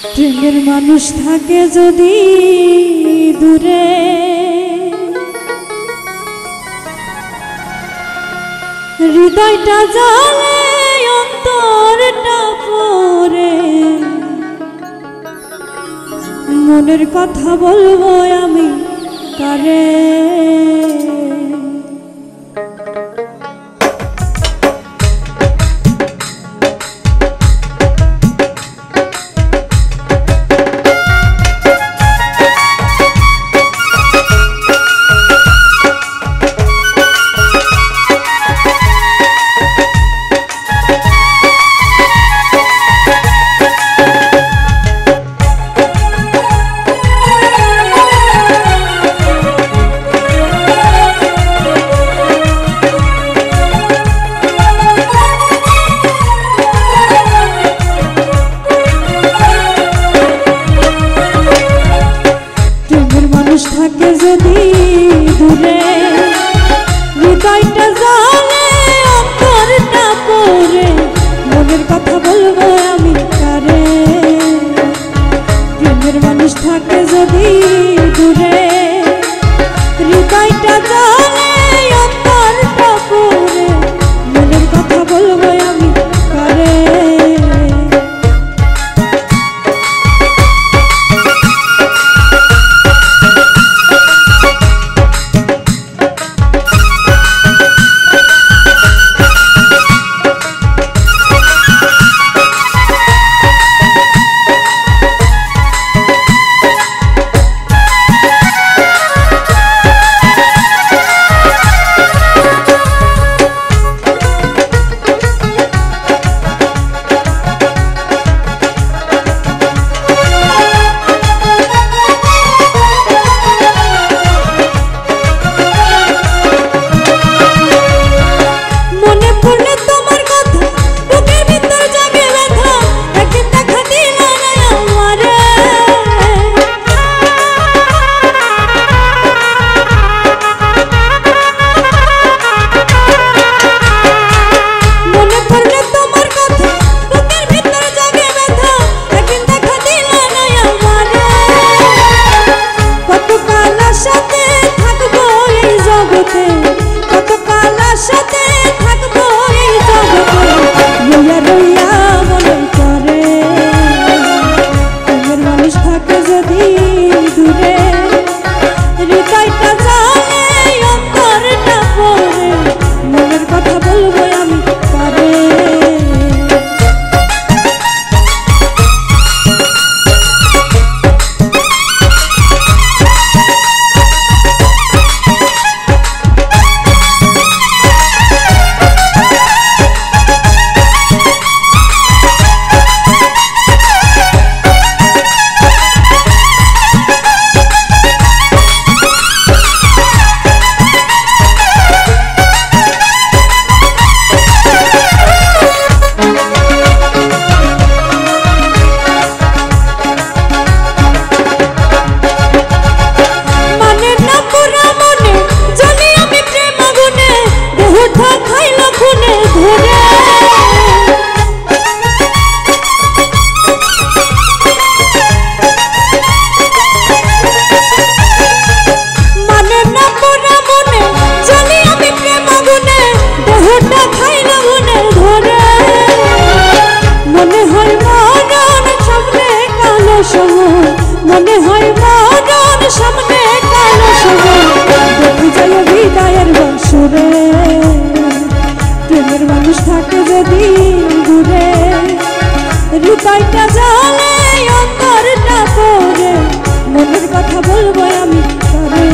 প্রেমের মানুষ থাকে যদি দূরে, হৃদয়টা জ্বলে অন্তরটা পড়ে, মনের কথা বলবো আমি কারে। থাকে যদি দূরে, হৃদয়টা জ্বলে অন্তরটা পড়ে, মনের কথা বলবো আমি কারে। প্রেমের মানুষ থাকে যদি দূরে, হৃদয়টা জ্বলে অন্তরটা পড়ে, মনের কথা বলবো আমি কারে। মনে হয় মরণ সামনে কালো দেখি যায় হৃদয়ের বসুরে। প্রেমের মানুষ থাকে যদি দূরে, হৃদয়টা জ্বলে অন্তরটা পড়ে, মনের কথা বলবো আমি কারে।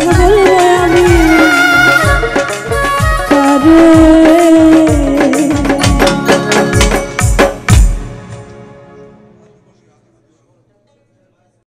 কথা বলবো আমি কারে।